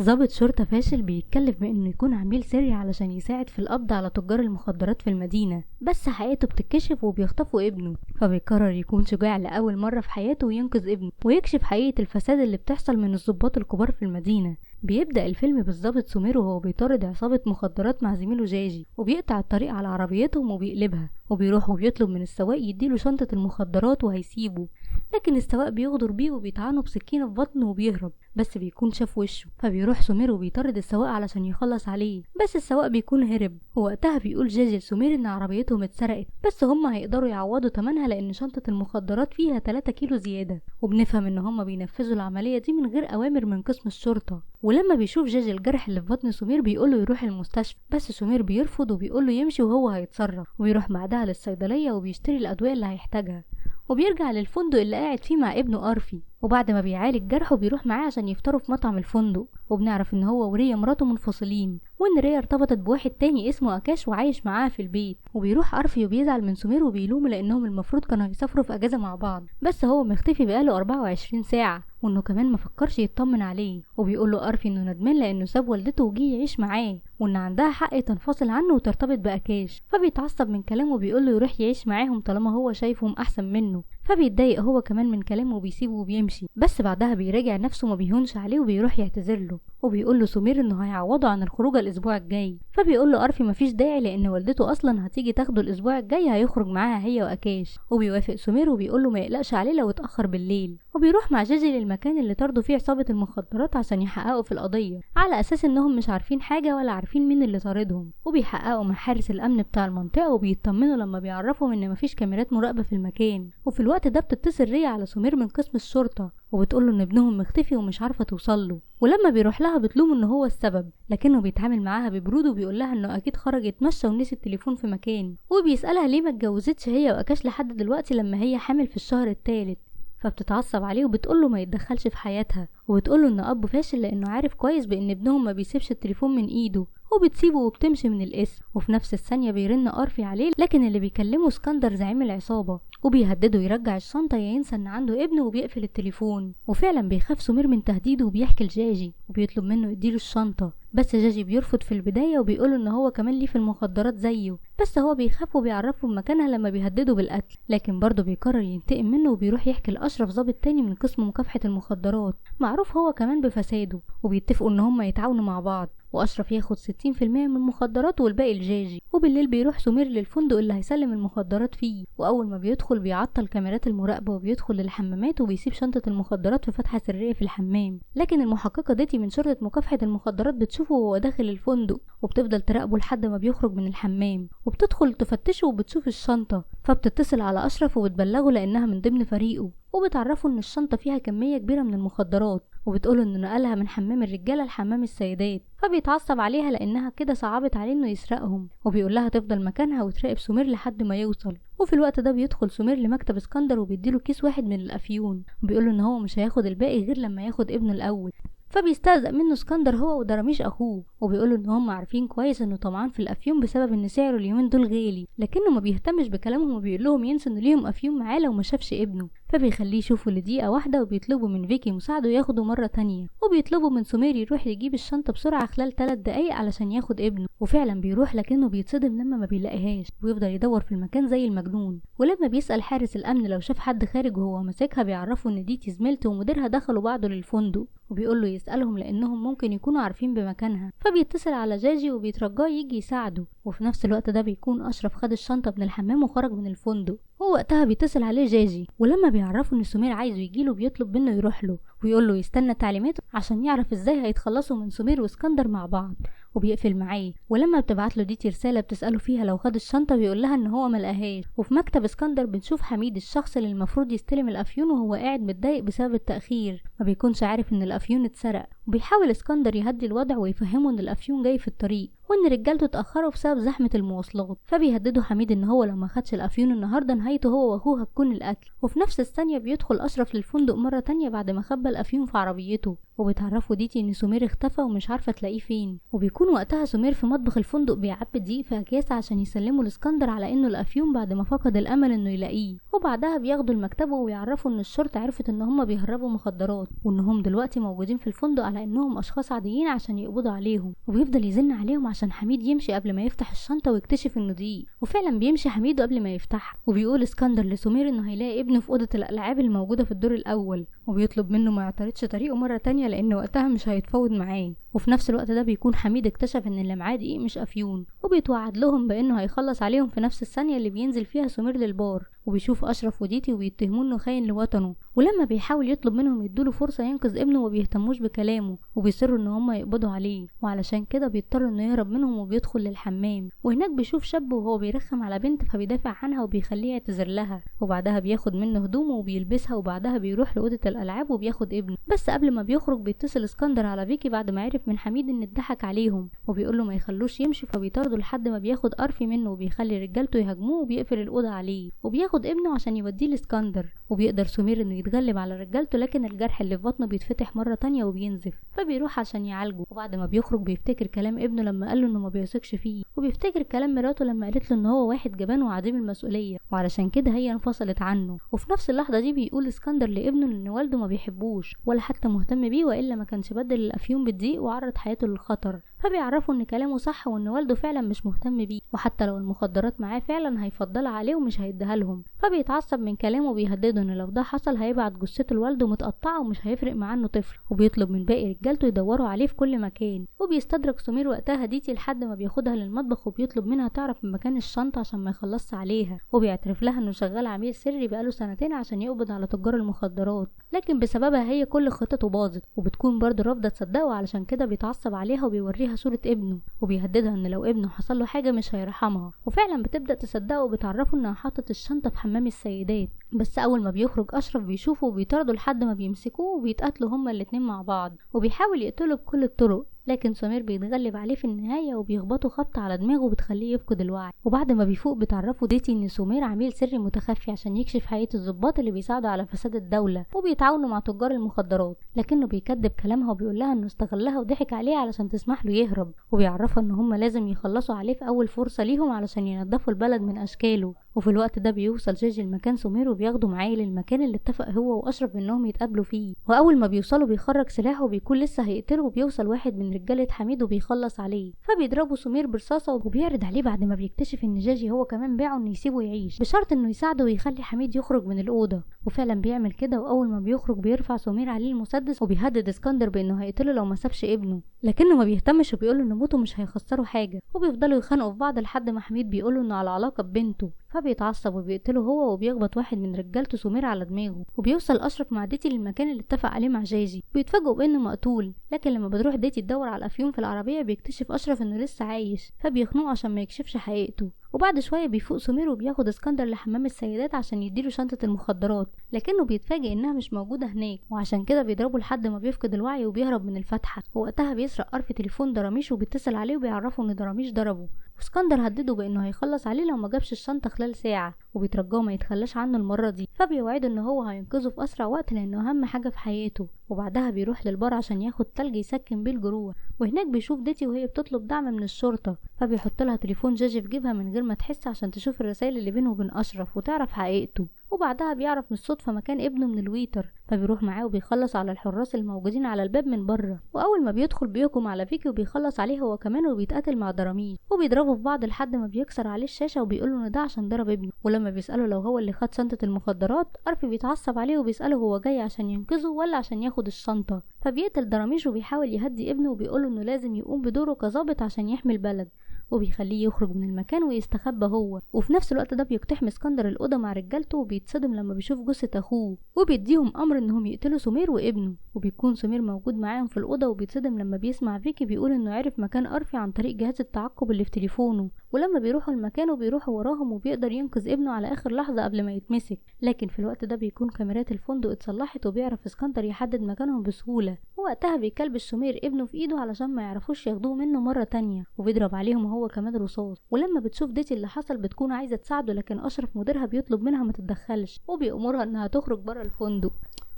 ضابط شرطة فاشل بيتكلف بانه يكون عميل سري علشان يساعد في القبض على تجار المخدرات في المدينة، بس حقيقته بتتكشف وبيخطفوا ابنه. فبيقرر يكون شجاع لأول مرة في حياته وينقذ ابنه ويكشف حقيقة الفساد اللي بتحصل من الضباط الكبار في المدينة. بيبدأ الفيلم بالظابط سمير وهو بيطارد عصابة مخدرات مع زميله جاجي، وبيقطع الطريق على عربيتهم وبيقلبها، وبيروح وبيطلب من السواق يديله شنطة المخدرات وهيسيبه، لكن السواق بيغدر بيه وبيطعنه بسكينة في بطنه وبيهرب، بس بيكون شاف وشه. فبيروح سمير وبيطارد السواق علشان يخلص عليه، بس السواق بيكون هرب. ووقتها بيقول جاجي لسمير ان عربيتهم اتسرقت، بس هما هيقدروا يعوضوا تمنها لان شنطة المخدرات فيها 3 كيلو زيادة. وبنفهم ان هما بينفذوا العملية دي من غير اوامر من قسم الشرطة. ولما بيشوف جاجي الجرح اللي في بطن سمير بيقوله يروح المستشفى، بس سمير بيرفض وبيقوله يمشي وهو هيتصرف، وبيروح بعدها للصيدلية وبيشتري الادوية اللي هيحتاجها، وبيرجع للفندق اللي قاعد فيه مع ابنه أرفي. وبعد ما بيعالج جرحه بيروح معاه عشان يفطروا في مطعم الفندق، وبنعرف ان هو وريا مراته منفصلين، وان ريا ارتبطت بواحد تاني اسمه أكاش وعايش معاها في البيت. وبيروح أرفي وبيزعل من سمير وبيلومه لانهم المفروض كانوا يسافروا في اجازة مع بعض، بس هو مختفي بقاله 24 ساعة، وانه كمان مفكرش يطمن عليه. وبيقول له أرفي انه ندمان لانه ساب والدته وجي يعيش معاه، وان عندها حق تنفصل عنه وترتبط بأكاش. فبيتعصب من كلامه وبيقول له يروح يعيش معاهم طالما هو شايفهم احسن منه. فبيتضايق هو كمان من كلامه وبيسيبه وبيمشي، بس بعدها بيراجع نفسه وما بيهونش عليه وبيروح يعتذر له. وبيقول له سمير انه هيعوضه عن الخروجه الاسبوع الجاي. فبيقول له أرفي مفيش داعي لان والدته اصلا هتيجي تاخده الاسبوع الجاي، هيخرج معاها هي وأكاش. وبيوافق سمير وبيقول له ما يقلقش عليه لو اتاخر بالليل. وبيروح مع جيجي للمكان اللي طردوا فيه عصابه المخدرات عشان يحققوا في القضيه، على اساس انهم مش عارفين حاجه ولا عارفين مين اللي طاردهم. وبيحققوا مع حارس الامن بتاع المنطقه وبيطمنوا لما بيعرفوا ان مفيش كاميرات مراقبه في المكان. وفي الوقت ده بتتصل ريا على سمير من قسم الشرطه وبتقول له ان ابنهم مختفي ومش عارفه توصل له. ولما بيروح لها بتلومه ان هو السبب، لكنه بيتعامل معاها ببرود وبيقول لها انه اكيد خرج يتمشى ونسي التليفون في مكان. وبيسالها ليه ما اتجوزتش هي وأكاش لحد دلوقتي لما هي حامل في الشهر الثالث. فبتتعصب عليه وبتقوله ما يتدخلش في حياتها، وبتقوله ان ابو فاشل لانه عارف كويس بان ابنهم ما بيسيبش التليفون من ايده. وبتسيبه وبتمشي من القسم. وفي نفس الثانيه بيرن أرفي عليه، لكن اللي بيكلمه اسكندر زعيم العصابه، وبيهدده يرجع الشنطه يا ينسى ان عنده ابن، وبيقفل التليفون. وفعلا بيخاف سمير من تهديده وبيحكي لجاجي وبيطلب منه يديله الشنطه، بس جاجي بيرفض في البدايه وبيقوله ان هو كمان ليه في المخدرات زيه، بس هو بيخاف وبيعرفه مكانها لما بيهدده بالقتل. لكن برضه بيقرر ينتقم منه وبيروح يحكي لأشرف ضابط تاني من قسم مكافحه المخدرات، معروف هو كمان بفساده. وبيتفقوا ان هما يتعاونوا مع بعض، وأشرف ياخد 60% من المخدرات والباقي لجاجي. وبالليل بيروح سمير للفندق اللي هيسلم المخدرات فيه، وأول ما بيدخل بيعطل كاميرات المراقبة وبيدخل للحمامات وبيسيب شنطة المخدرات في فتحة سرية في الحمام. لكن المحققة ديتي من شرطة مكافحة المخدرات بتشوفه وهو داخل الفندق، وبتفضل تراقبه لحد ما بيخرج من الحمام، وبتدخل تفتشه وبتشوف الشنطة. فبتتصل على أشرف وبتبلغه لأنها من ضمن فريقه، وبتعرفه ان الشنطة فيها كمية كبيرة من المخدرات، وبتقوله انه نقلها من حمام الرجالة لحمام السيدات. فبيتعصب عليها لانها كده صعبت عليه انه يسرقهم، وبيقول لها تفضل مكانها وتراقب سمير لحد ما يوصل. وفي الوقت ده بيدخل سمير لمكتب اسكندر وبيديله كيس واحد من الافيون، وبيقوله ان هو مش هياخد الباقي غير لما ياخد ابنه الاول. فبيستهزأ منه اسكندر هو ودراميش اخوه، وبيقولوا ان هم عارفين كويس انه طمعان في الافيون بسبب ان سعره اليومين دول غالي، لكنه ما بيهتمش بكلامهم وبيقول لهم ينسوا ان ليهم افيون معاه لو ما شافش ابنه. فبيخليه يشوفه لدقيقه واحده، وبيطلبوا من فيكي مساعده ياخده مره تانية، وبيطلبوا من سمير يروح يجيب الشنطه بسرعه خلال 3 دقايق علشان ياخد ابنه. وفعلا بيروح، لكنه بيتصدم لما ما بيلاقيهاش، ويفضل يدور في المكان زي المجنون. ولما بيسأل حارس الامن لو شاف حد خارج وهو ماسكها، بيعرفوا ان ديتي زميلته ومديرها دخلوا بعض للفندق، وبيقول له يسألهم لانهم ممكن يكونوا عارفين بمكانها. فبيتصل على جاجي وبيترجاه يجي يساعده. وفي نفس الوقت ده بيكون أشرف خد الشنطة من الحمام وخرج من الفندق. هو وقتها بيتصل عليه جاجي، ولما بيعرفوا ان سمير عايزه يجيله بيطلب منه يروح له ويقول له يستنى تعليماته عشان يعرف ازاي هيتخلصوا من سمير واسكندر مع بعض، وبيقفل معاه. ولما بتبعت له ديتي رساله بتساله فيها لو خد الشنطه بيقول لها ان هو ملقاهاش. وفي مكتب اسكندر بنشوف حميد الشخص اللي المفروض يستلم الافيون وهو قاعد متضايق بسبب التاخير، ما بيكونش عارف ان الافيون اتسرق. وبيحاول اسكندر يهدي الوضع ويفهمه ان الافيون جاي في الطريق وان رجالته اتاخروا بسبب زحمه المواصلات. فبيهدده حميد ان هو لو ما خدش الافيون النهارده نهايته هو واخوه هتكون القتل. وفي نفس الثانيه بيدخل اشرف للفندق مره تانية بعد ما خبى الافيون في عربيته، وبيتعرفوا ديتي ان سمير اختفى ومش عارفه تلاقيه فين. وبيكون وقتها سمير في مطبخ الفندق بيعبي دقيق في اكياس عشان يسلمه لاسكندر على انه الافيون بعد ما فقد الامل انه يلاقيه. وبعدها بياخدوا المكتبه ويعرفوا ان الشرطه عرفت ان هم بيهربوا مخدرات وانهم دلوقتي موجودين في الفندق على انهم اشخاص عاديين عشان يقبضوا عليهم. وبيفضل يزن عليهم عشان حميد يمشي قبل ما يفتح الشنطه ويكتشف انه دقيق. وفعلا بيمشي حميد قبل ما يفتحها. وبيقول اسكندر لسمير انه هيلاقي ابنه في اوضه الالعاب الموجوده في الدور الاول، وبيطلب منه ما يعترضش طريقه مره تانية لان وقتها مش هيتفاوض معاه. وفي نفس الوقت ده بيكون حميد اكتشف ان اللي معاه دقيق مش افيون، وبيتوعد لهم بانه هيخلص عليهم في نفس الثانيه اللي بينزل فيها سمير للبار. وبيشوف اشرف وديتي وبيتهموه انه خاين لوطنه، ولما بيحاول يطلب منهم يدوله فرصه ينقذ ابنه ما بيهتموش بكلامه وبيصروا ان هم يقبضوا عليه. وعلشان كده بيضطر انه يهرب منهم وبيدخل للحمام، وهناك بيشوف شاب وهو بيرخم على بنت فبيدافع عنها وبيخليه يعتذر لها. وبعدها بياخد منه هدومه وبيلبسها، وبعدها بيروح لاوضه الالعاب وبياخد ابنه. بس قبل ما بيخرج بيتصل اسكندر على فيكي بعد ما عرف من حميد ان اتضحك عليهم، وبيقول له ما يخلوش يمشي، فبيطارده لحد ما بياخد قرفي منه وبيخلي رجالته يهاجموه وبيقفل الاوضه عليه. وبياخد ابنه عشان يوديه لاسكندر. وبيقدر سمير انه يتغلب على رجالته، لكن الجرح اللي في بطنه بيتفتح مره تانية وبينزف، فبيروح عشان يعالجه. وبعد ما بيخرج بيفتكر كلام ابنه لما قال له انه ما بيثقش فيه، وبيفتكر كلام مراته لما قالت له ان هو واحد جبان وعديم المسؤوليه وعلشان كده هي انفصلت عنه. وفي نفس اللحظه دي بيقول اسكندر لابنه ان والده ما بيحبوش ولا حتى مهتم بيه، والا ما كانش بدل الافيون بالدقيق وعرض حياته للخطر. فبيعرفوا ان كلامه صح وان والده فعلا مش مهتم بيه، وحتى لو المخدرات معاه فعلا هيفضلها عليه ومش هيديها لهم. فبيتعصب من كلامه وبيهدده ان لو ده حصل هيبعت جثته لوالده متقطعه ومش هيفرق معاه انه طفل. وبيطلب من باقي رجالته يدوروا عليه في كل مكان. وبيستدرك سمير وقتها ديتي لحد ما بياخدها للمطبخ وبيطلب منها تعرف من مكان الشنطه عشان ما يخلصش عليها. وبيعترف لها انه شغال عميل سري بقاله سنتين عشان يقبض على تجار المخدرات، لكن بسببها هي كل خطته باظت. وبتكون برضه رافضه تصدقه، علشان كده بيتعصب عليها وبيوريها صوره ابنه وبيهددها ان لو ابنه حصل له حاجه مش هيرحمها. وفعلا بتبدا تصدقه وبتعرفه انها حاطت الشنطه في حمام السيدات. بس اول ما بيخرج اشرف بيشوفه وبيطارده لحد ما بيمسكوه وبيتقاتلوا هما الاتنين مع بعض، وبيحاول يقتله بكل الطرق، لكن سمير بيتغلب عليه في النهاية وبيخبطه خبطة على دماغه وبتخليه يفقد الوعي. وبعد ما بيفوق بتعرفوا ديتي ان سمير عميل سري متخفي عشان يكشف حقيقة الضباط اللي بيساعدوا على فساد الدولة وبيتعاونوا مع تجار المخدرات، لكنه بيكذب كلامها وبيقول لها انه استغلها وضحك عليه علشان تسمح له يهرب. وبيعرفها ان هم لازم يخلصوا عليه في اول فرصة ليهم علشان ينضفوا البلد من اشكاله. وفي الوقت ده بيوصل جيجي لمكان سمير وبياخده معاه للمكان اللي اتفق هو واشرف انهم يتقابلوا فيه. واول ما بيوصلوا بيخرج سلاحه وبيكون لسه هيقتله، وبيوصل واحد من رجاله حميد وبيخلص عليه، فبيضربه سمير برصاصه وبيعرض عليه بعد ما بيكتشف ان جاجي هو كمان باعه انه يسيبه يعيش بشرط انه يساعده ويخلي حميد يخرج من الاوضه. وفعلا بيعمل كده، واول ما بيخرج بيرفع سمير عليه المسدس وبيهدد اسكندر بانه هيقتله لو ما سابش ابنه، لكنه ما بيهتمش وبيقوله ان موته مش هيخسره حاجه. وبيفضلوا يخانقوا في بعض لحد ما حميد بيقوله انه على علاقه ببنته، فبيتعصب وبيقتله هو وبيخبط واحد من رجالته سمير على دماغه. وبيوصل اشرف مع ديتي للمكان اللي اتفق عليه مع جاجي، بيتفاجئوا بانه مقتول، لكن لما بتروح ديتي تدور على الافيون في العربيه بيكتشف اشرف انه لسه عايش، فبيخنقه عشان ما يكشفش حقيقته. وبعد شويه بيفوق سمير وبياخد اسكندر لحمام السيدات عشان يديله شنطه المخدرات، لكنه بيتفاجئ انها مش موجوده هناك، وعشان كده بيضربه لحد ما بيفقد الوعي وبيهرب من الفتحه. ووقتها بيسرق قرف تليفون دراميش وبيتصل عليه وبيعرفه ان دراميش ضربه، واسكندر هدده بانه هيخلص عليه لو ما جابش الشنطه خلال ساعه، وبيترجاه ما يتخلاش عنه المره دي، فبيوعده ان هو هينقذه في اسرع وقت لانه اهم حاجه في حياته. وبعدها بيروح للبار عشان ياخد تلج يسكن بيه الجروح، وهناك بيشوف ديتي وهي بتطلب دعم من الشرطه، فبيحط لها تليفون جاجي في جيبها من غير ما تحس عشان تشوف الرسائل اللي بينه وبين اشرف وتعرف حقيقته. وبعدها بيعرف من الصدفه مكان ابنه من الويتر، فبيروح معاه وبيخلص على الحراس الموجودين على الباب من بره. واول ما بيدخل بيهجم على فيكي وبيخلص عليه هو كمان وبيتقاتل مع دراميش، وبيضربوا في بعض لحد ما بيكسر عليه الشاشه وبيقوله ان ده عشان ضرب ابنه. ولما بيساله لو هو اللي خد شنطه المخدرات، عرفي بيتعصب عليه وبيساله هو جاي عشان ينقذه ولا عشان ياخد الشنطه، فبيقتل دراميش وبيحاول يهدي ابنه وبيقوله انه لازم يقوم بدوره كظابط عشان يحمي البلد، وبيخليه يخرج من المكان ويستخبى هو. وفي نفس الوقت ده بيقتحم اسكندر الأوضة مع رجالته وبيتصدم لما بيشوف جثة أخوه، وبيديهم أمر إنهم يقتلوا سمير وابنه. وبيكون سمير موجود معاهم في الأوضة وبيتصدم لما بيسمع فيكي بيقول إنه عرف مكان أرفي عن طريق جهاز التعقب اللي في تليفونه، ولما بيروحوا المكان وبيروحوا وراهم وبيقدر ينقذ ابنه على آخر لحظة قبل ما يتمسك. لكن في الوقت ده بيكون كاميرات الفندق اتصلحت وبيعرف اسكندر يحدد مكانهم بسهولة، ووقتها بيكلبش سمير ابنه في ايده علشان ما يعرفوش ياخدوه منه مرة تانية، وبيضرب عليهم هو كمان رصاص. ولما بتشوف ديتي اللي حصل بتكون عايزة تساعده، لكن أشرف مديرها بيطلب منها ما تتدخلش وبيأمرها انها تخرج بره الفندق.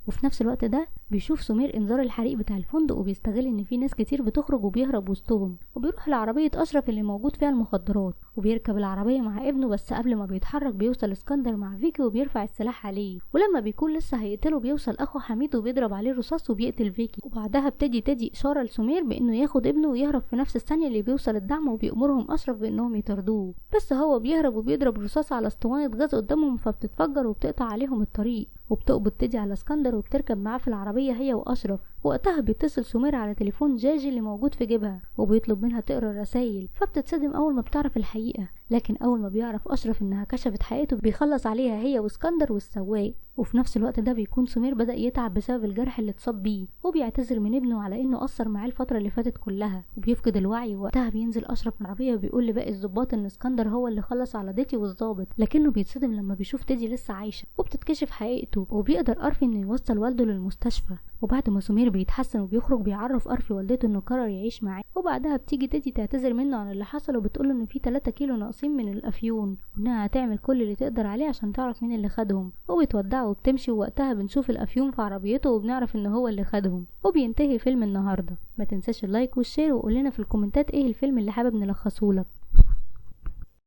وفي نفس الوقت ده بيشوف سمير انذار الحريق بتاع الفندق وبيستغل ان في ناس كتير بتخرج وبيهرب وسطهم، وبيروح لعربية اشرف اللي موجود فيها المخدرات وبيركب العربية مع ابنه. بس قبل ما بيتحرك بيوصل اسكندر مع فيكي وبيرفع السلاح عليه، ولما بيكون لسه هيقتله بيوصل اخو حميد وبيضرب عليه رصاص وبيقتل فيكي. وبعدها بتدي تدي اشارة لسمير بانه ياخد ابنه ويهرب في نفس الثانية اللي بيوصل الدعم، وبيأمرهم اشرف بانهم يطردوه. بس هو بيهرب وبيضرب رصاص على اسطوانة غاز قدامهم فبتتفجر وبتقطع عليهم الطريق، وبتقبض تدي على اسكندر وبتركب معاه في العربية هي واشرف. وقتها بيتصل سمير على تليفون جاجي اللي موجود في جيبها وبيطلب منها تقرا الرسايل، فبتتصدم اول ما بتعرف الحقيقة. لكن اول ما بيعرف اشرف انها كشفت حقيقته بيخلص عليها هي واسكندر والسواق. وفي نفس الوقت ده بيكون سمير بدأ يتعب بسبب الجرح اللي اتصاب بيه، وبيعتذر من ابنه على انه قصر معاه الفترة اللي فاتت كلها، وبيفقد الوعي. وقتها بينزل اشرف من العربية وبيقول لباقي الضباط ان اسكندر هو اللي خلص على ديتي والضابط، لكنه بيتصدم لما بيشوف تيدي لسه عايشة وبتتكشف حقيقته، وبيقدر ارفي انه يوصل والده للمستشفى. وبعد ما سمير بيتحسن وبيخرج بيعرف ارفي والدته انه قرر يعيش معاه. وبعدها بتيجي تيدي تعتذر منه عن اللي حصل وبتقوله انه في 3 كيلو ناقصين من الافيون، وانها هتعمل كل اللي تقدر عليه عشان تعرف مين اللي خدهم. وبتودعه وبتمشي، ووقتها بنشوف الافيون في عربيته وبنعرف ان هو اللي خدهم. وبينتهي فيلم النهارده. ما تنساش اللايك والشير وقول لنا في الكومنتات ايه الفيلم اللي حابب نلخصهولك.